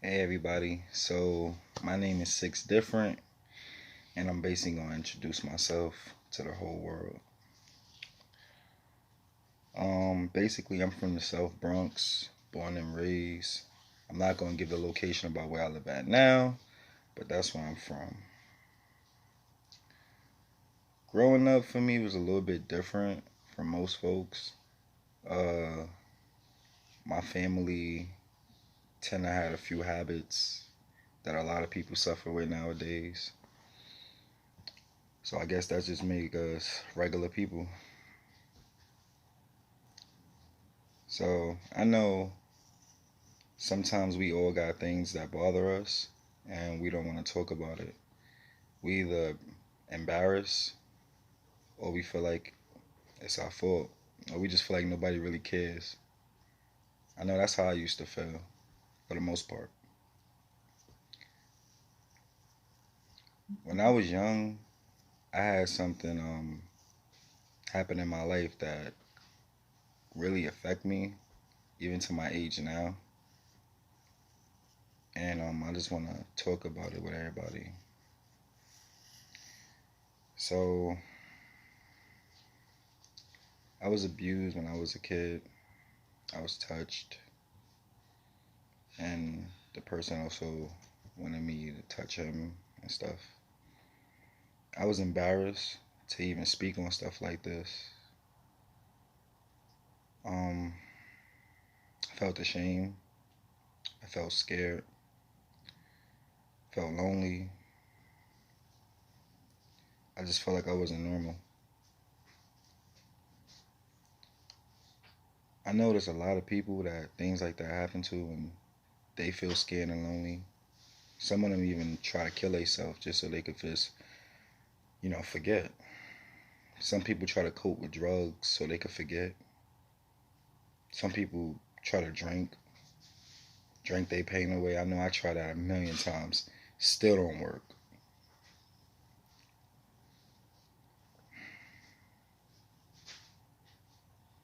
Hey everybody, so my name is Sixdifferent, and I'm basically going to introduce myself to the whole world. Basically, I'm from the South Bronx, born and raised. I'm not going to give the location about where I live at now, but that's where I'm from. Growing up for me was a little bit different from most folks. Uh, my family tend to have a few habits that a lot of people suffer with nowadays. So I guess that just make us regular people. So I know sometimes we all got things that bother us and we don't want to talk about it. We either embarrassed or we feel like it's our fault or we just feel like nobody really cares. I know that's how I used to feel for the most part. When I was young, I had something happen in my life that really affect me even to my age now. And I just want to talk about it with everybody. So I was abused when I was a kid. I was touched, and the person also wanted me to touch him and stuff. I was embarrassed to even speak on stuff like this. I felt ashamed. I felt scared. Felt lonely. I just felt like I wasn't normal. I know there's a lot of people that things like that happen to and they feel scared and lonely. Some of them even try to kill themselves just so they could just, forget. Some people try to cope with drugs so they could forget. Some people try to drink their pain away. I know I tried that a million times. Still don't work.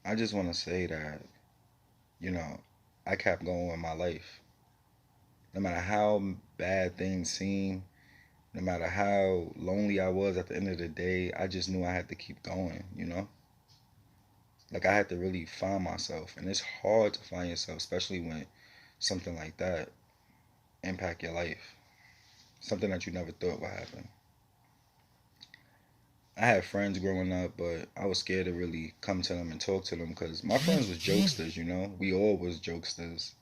I just want to say that, I kept going with my life. No matter how bad things seemed, no matter how lonely I was at the end of the day, I just knew I had to keep going. Like I had to really find myself. And it's hard to find yourself, especially when something like that impact your life. Something that you never thought would happen. I had friends growing up, but I was scared to really come to them and talk to them because my friends was jokesters. We all was jokesters.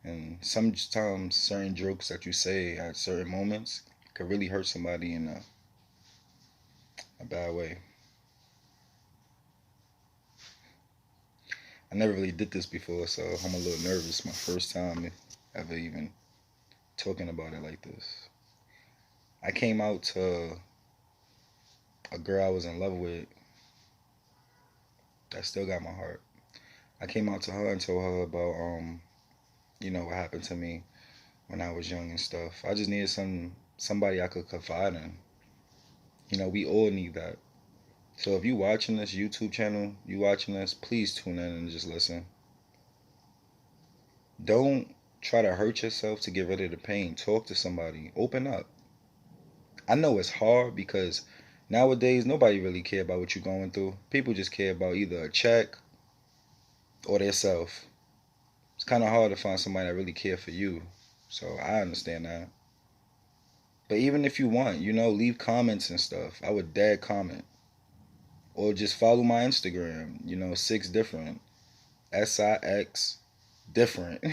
And sometimes certain jokes that you say at certain moments could really hurt somebody in a bad way. I never really did this before, so I'm a little nervous. My first time ever even talking about it like this. I came out to a girl I was in love with that still got my heart. I came out to her and told her about what happened to me when I was young and stuff. I just needed somebody I could confide in. We all need that. So if you watching this YouTube channel, you watching this, please tune in and just listen. Don't try to hurt yourself to get rid of the pain. Talk to somebody. Open up. I know it's hard because nowadays nobody really care about what you're going through. People just care about either a check or their self. It's kind of hard to find somebody that really care for you. So I understand that. But even if you want, leave comments and stuff. I would dare comment. Or just follow my Instagram, Sixdifferent. SIX different.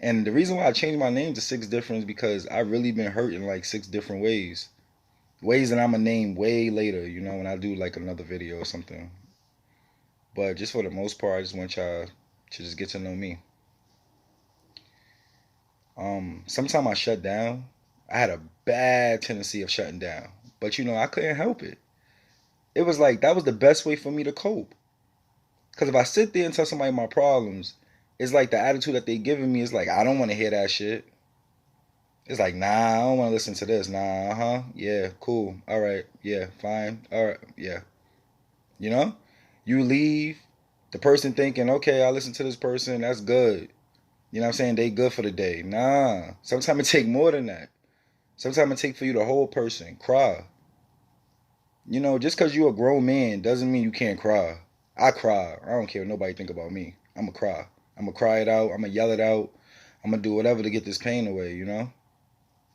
And the reason why I changed my name to Sixdifferent is because I really been hurt in like 6 different ways. Ways that I'm gonna name way later, when I do like another video or something. But just for the most part, I just want y'all to just get to know me. Sometimes I shut down. I had a bad tendency of shutting down. But I couldn't help it. It was like that was the best way for me to cope. Because if I sit there and tell somebody my problems, it's like the attitude that they giving me is like, I don't want to hear that shit. It's like, nah, I don't want to listen to this. Nah, yeah, cool. All right, yeah, fine. All right, yeah. You know? You leave, the person thinking, okay, I listen to this person, that's good. You know what I'm saying? They good for the day. Nah. Sometimes it take more than that. Sometimes it take for you the whole person. Cry. You know, just because you a grown man doesn't mean you can't cry. I cry. I don't care what nobody think about me. I'm going to cry. I'm going to cry it out. I'm going to yell it out. I'm going to do whatever to get this pain away, you know?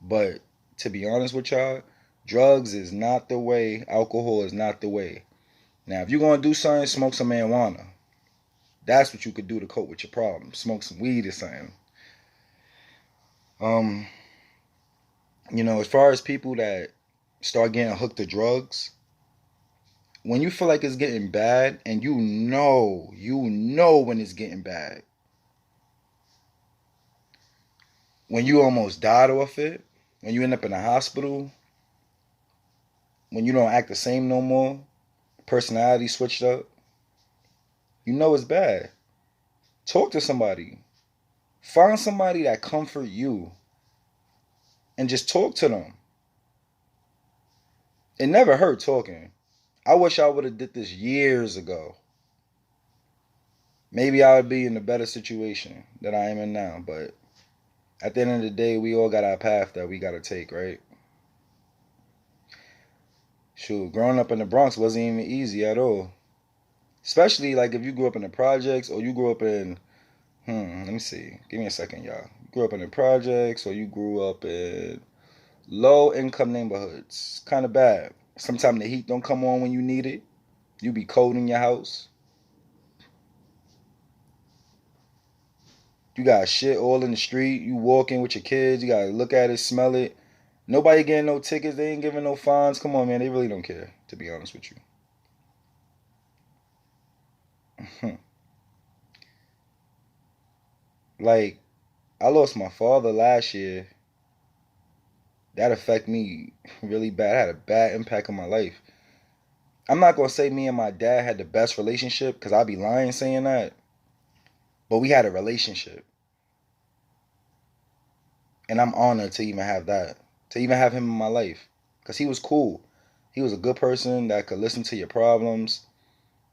But to be honest with y'all, drugs is not the way. Alcohol is not the way. Now, if you're going to do something, smoke some marijuana. That's what you could do to cope with your problem. Smoke some weed or something. You know, as far as people that start getting hooked to drugs, when you feel like it's getting bad, and you know when it's getting bad, when you almost died off it, when you end up in the hospital, when you don't act the same no more, personality switched up, you know it's bad. Talk to somebody. Find somebody that comfort you and just talk to them. It never hurt talking. I wish I would have did this years ago. Maybe I would be in a better situation than I am in now, but at the end of the day, we all got our path that we got to take, right? Shoot, growing up in the Bronx wasn't even easy at all. Especially like if you grew up in the projects or you grew up in, let me see. Give me a second, y'all. You grew up in the projects or you grew up in low income neighborhoods. Kind of bad. Sometimes the heat don't come on when you need it. You be cold in your house. You got shit all in the street. You walking with your kids. You gotta look at it, smell it. Nobody getting no tickets. They ain't giving no fines. Come on, man. They really don't care, to be honest with you. Like, I lost my father last year. That affected me really bad. It had a bad impact on my life. I'm not going to say me and my dad had the best relationship because I'd be lying saying that. But we had a relationship. And I'm honored to even have that. To even have him in my life. Because he was cool. He was a good person that could listen to your problems.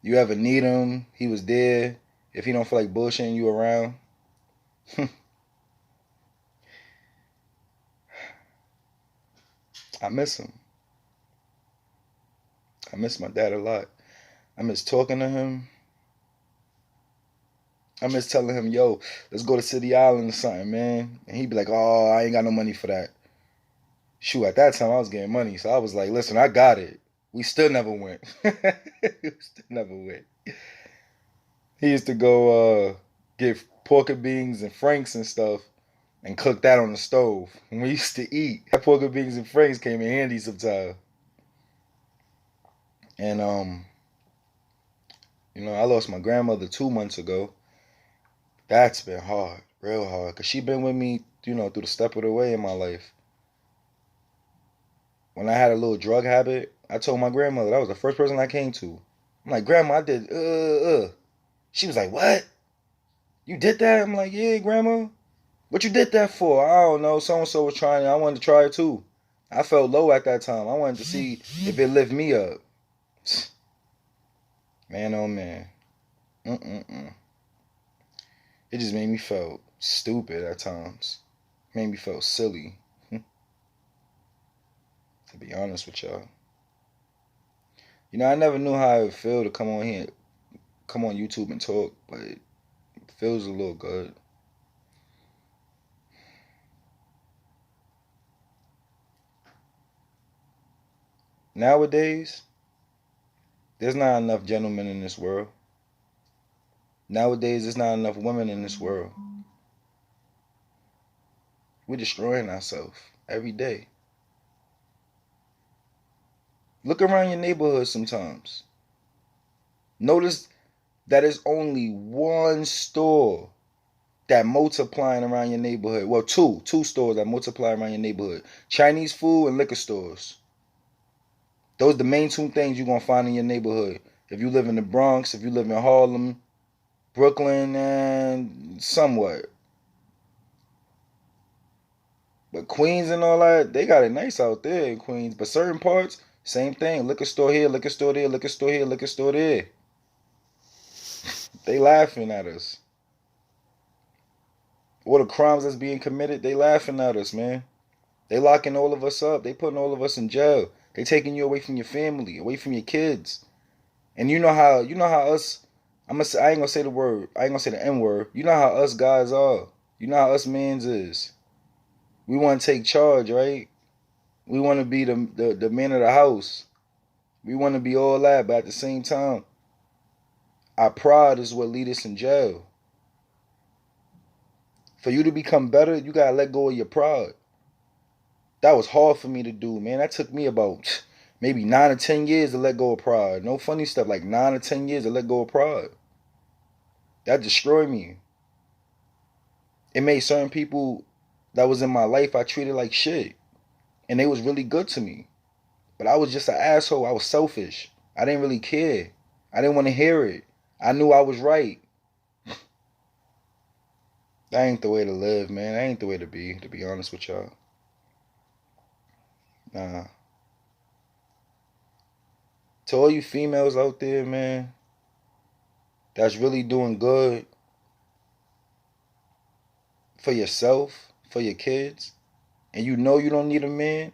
You ever need him, he was there. If he don't feel like bullshitting you around. I miss him. I miss my dad a lot. I miss talking to him. I miss telling him, yo, let's go to City Island or something, man. And he'd be like, oh, I ain't got no money for that. Shoot, at that time I was getting money. So I was like, listen, I got it. We still never went. We still never went. He used to go get pork and beans and franks and stuff and cook that on the stove. And we used to eat. That pork and beans and franks came in handy sometimes. And you know, I lost my grandmother 2 months ago. That's been hard, real hard, cause she been with me, you know, through the step of the way in my life. When I had a little drug habit, I told my grandmother, that was the first person I came to. I'm like, Grandma, I did. She was like, what? You did that? I'm like, yeah, Grandma. What you did that for? I don't know. So and so was trying it. I wanted to try it too. I felt low at that time. I wanted to see if it lift me up. Man, oh man. It just made me feel stupid at times. Made me feel silly. To be honest with y'all. You know, I never knew how it would feel to come on here, come on YouTube and talk, but it feels a little good. Nowadays, there's not enough gentlemen in this world. Nowadays, there's not enough women in this world. We're destroying ourselves every day. Look around your neighborhood sometimes. Notice that it's only one store that multiplying around your neighborhood. Well, two stores that multiply around your neighborhood. Chinese food and liquor stores. Those are the main two things you're going to find in your neighborhood. If you live in the Bronx, if you live in Harlem, Brooklyn, and somewhat. But Queens and all that, they got it nice out there in Queens. But certain parts, same thing. Liquor store here, liquor store there, liquor store here, liquor store there. They laughing at us. All the crimes that's being committed, they laughing at us, man. They locking all of us up. They putting all of us in jail. They taking you away from your family, away from your kids. And you know how us. I ain't gonna say the word. I ain't gonna say the N word. You know how us guys are. You know how us mans is. We want to take charge, right? We want to be the man of the house. We want to be all that, but at the same time, our pride is what lead us in jail. For you to become better, you gotta let go of your pride. That was hard for me to do, man. That took me about maybe 9 or 10 years to let go of pride. No funny stuff, like 9 or 10 years to let go of pride. That destroyed me. It made certain people that was in my life I treated like shit. And they was really good to me. But I was just an asshole. I was selfish. I didn't really care. I didn't want to hear it. I knew I was right. That ain't the way to live, man. That ain't the way to be honest with y'all. Nah. To all you females out there, man, that's really doing good for yourself, for your kids, and you know you don't need a man,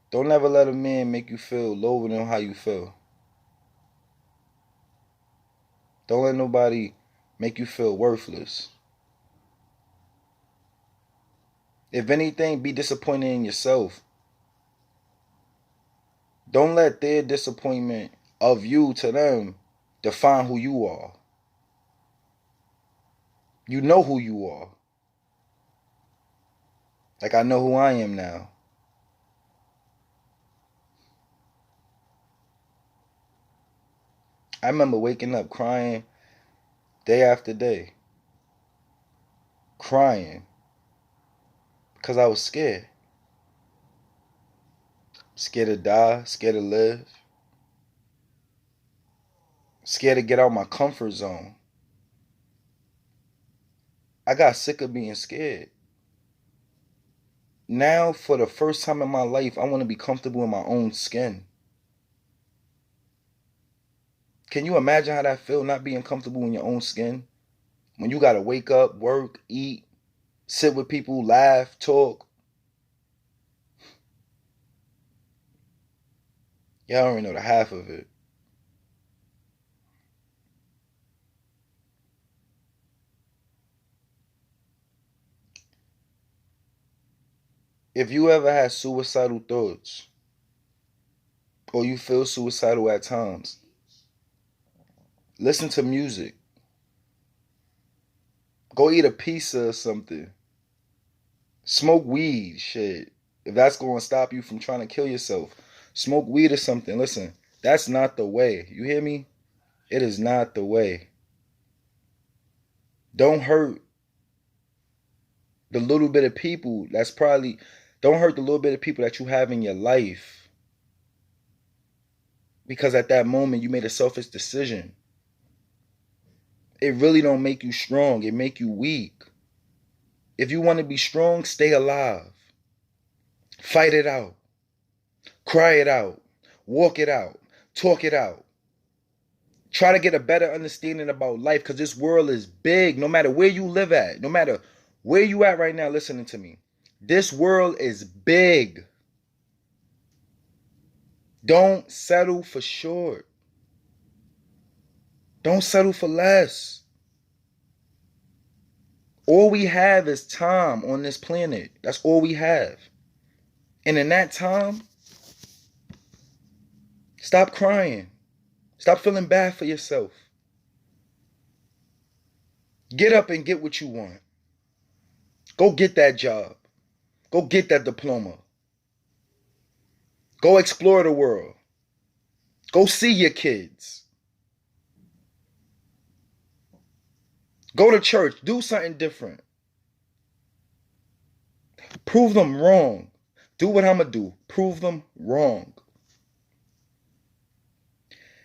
don't ever let a man make you feel lower than how you feel. Don't let nobody make you feel worthless. If anything, be disappointed in yourself. Don't let their disappointment of you to them define who you are. You know who you are. Like I know who I am now. I remember waking up crying day after day. Crying. Because I was scared. Scared to die, scared to live. Scared to get out of my comfort zone. I got sick of being scared. Now, for the first time in my life, I want to be comfortable in my own skin. Can you imagine how that feels, not being comfortable in your own skin? When you got to wake up, work, eat, sit with people, laugh, talk. Y'all don't even know the half of it. If you ever had suicidal thoughts, or you feel suicidal at times, listen to music. Go eat a pizza or something. Smoke weed, shit. If that's going to stop you from trying to kill yourself, smoke weed or something. Listen, that's not the way. You hear me? It is not the way. Don't hurt the little bit of people don't hurt the little bit of people that you have in your life. Because at that moment you made a selfish decision. It really don't make you strong. It make you weak. If you want to be strong, stay alive. Fight it out. Cry it out. Walk it out. Talk it out. Try to get a better understanding about life, because this world is big. No matter where you live at, no matter where you at right now listening to me, this world is big. Don't settle for short. Don't settle for less. All we have is time on this planet. That's all we have. And in that time, stop crying. Stop feeling bad for yourself. Get up and get what you want. Go get that job. Go get that diploma. Go explore the world. Go see your kids. Go to church. Do something different. Prove them wrong. Do what I'm going to do. Prove them wrong.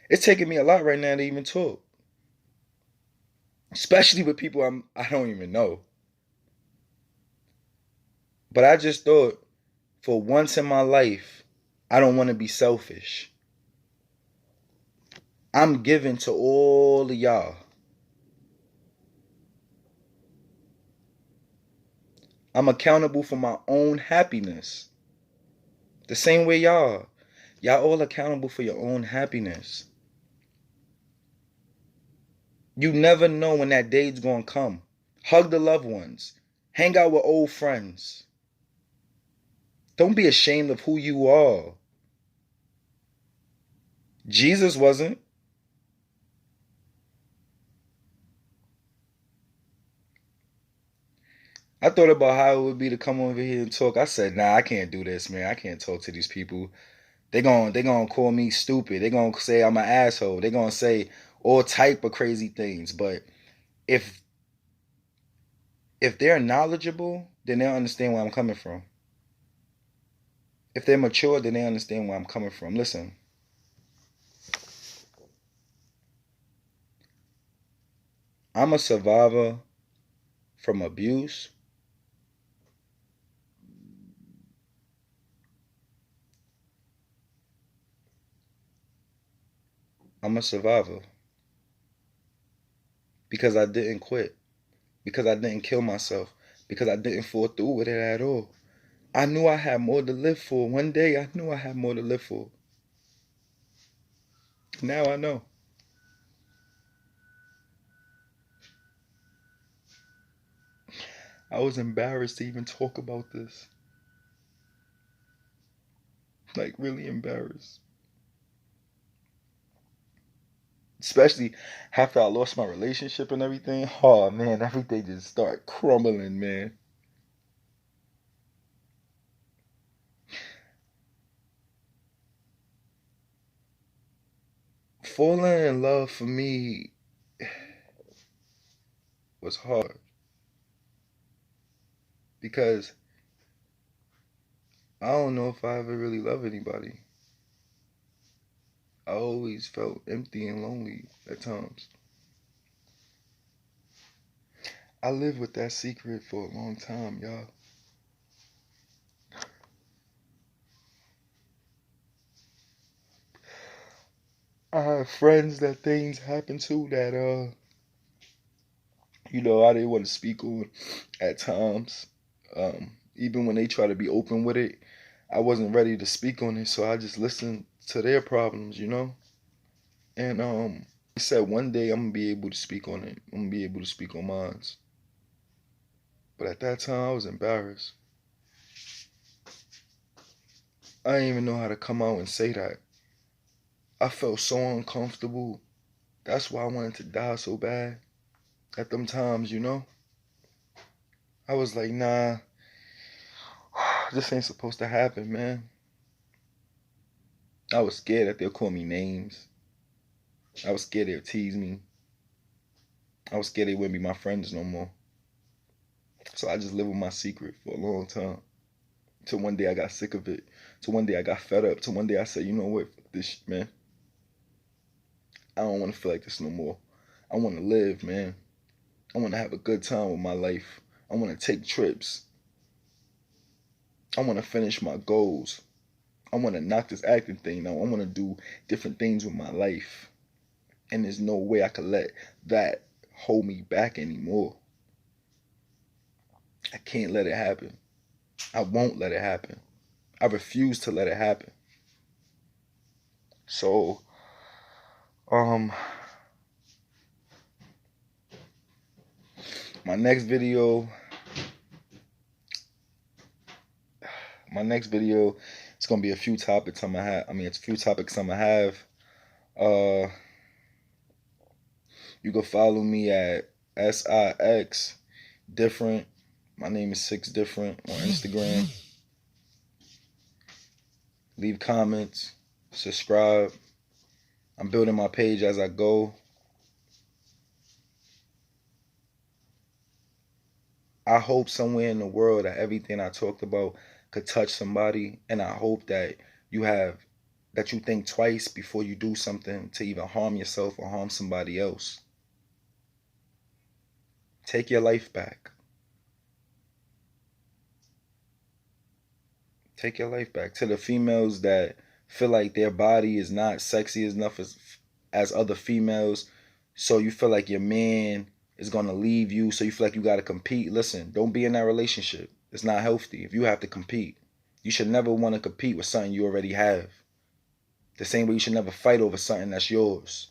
It's taking me a lot right now to even talk. Especially with people I don't even know. But I just thought, for once in my life, I don't want to be selfish. I'm giving to all of y'all. I'm accountable for my own happiness. The same way y'all. Y'all all accountable for your own happiness. You never know when that day's gonna come. Hug the loved ones. Hang out with old friends. Don't be ashamed of who you are. Jesus wasn't. I thought about how it would be to come over here and talk. I said, nah, I can't do this, man. I can't talk to these people. They gonna call me stupid. They gonna say I'm an asshole. They gonna say all type of crazy things. But if they're knowledgeable, then they'll understand where I'm coming from. If they're mature, then they understand where I'm coming from. Listen, I'm a survivor from abuse. I'm a survivor because I didn't quit, because I didn't kill myself, because I didn't fall through with it at all. I knew I had more to live for. One day I knew I had more to live for. Now I know. I was embarrassed to even talk about this. Like, really embarrassed. Especially after I lost my relationship and everything. Oh, man, everything just started crumbling, man. Falling in love for me was hard because I don't know if I ever really loved anybody. I always felt empty and lonely at times. I lived with that secret for a long time, y'all. I have friends that things happen to that I didn't want to speak on at times. Even when they try to be open with it, I wasn't ready to speak on it, so I just listened to their problems. And I said one day I'm gonna be able to speak on it. I'm gonna be able to speak on mine. But at that time I was embarrassed. I didn't even know how to come out and say that. I felt so uncomfortable. That's why I wanted to die so bad. At them times. I was like, nah, this ain't supposed to happen, man. I was scared that they'll call me names. I was scared they'll tease me. I was scared they wouldn't be my friends no more. So I just lived with my secret for a long time. Till one day I got sick of it. Till one day I got fed up. Till one day I said, you know what, this shit, man. I don't want to feel like this no more. I want to live, man. I want to have a good time with my life. I want to take trips. I want to finish my goals. I want to knock this acting thing out. I want to do different things with my life. And there's no way I could let that hold me back anymore. I can't let it happen. I won't let it happen. I refuse to let it happen. So, um, my next video, it's gonna be a few topics I'm gonna have. It's a few topics I'm gonna have. You can follow me at Sixdifferent. My name is Sixdifferent on Instagram. Leave comments, subscribe. I'm building my page as I go. I hope somewhere in the world that everything I talked about could touch somebody, and I hope that you think twice before you do something to either harm yourself or harm somebody else. Take your life back. Take your life back. To the females that feel like their body is not sexy enough as other females, so you feel like your man is gonna leave you, so you feel like you gotta compete. Listen, don't be in that relationship. It's not healthy. If you have to compete, you should never want to compete with something you already have. The same way you should never fight over something that's yours.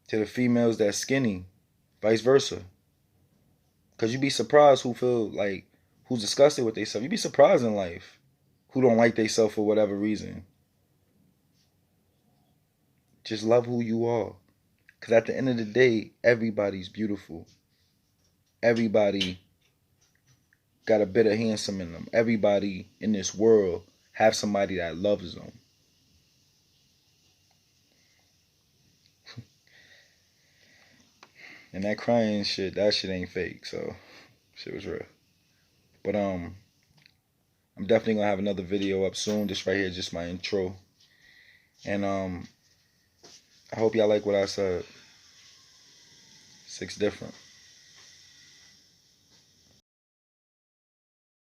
To the females that's skinny, vice versa. Because you be surprised who's disgusted with themselves. You be surprised in life who don't like themselves for whatever reason. Just love who you are. Because at the end of the day, everybody's beautiful. Everybody got a bit of handsome in them. Everybody in this world have somebody that loves them. And that crying shit, that shit ain't fake. So, shit was real. But I'm definitely gonna have another video up soon. This right here, just my intro. And I hope y'all like what I said. Sixdifferent.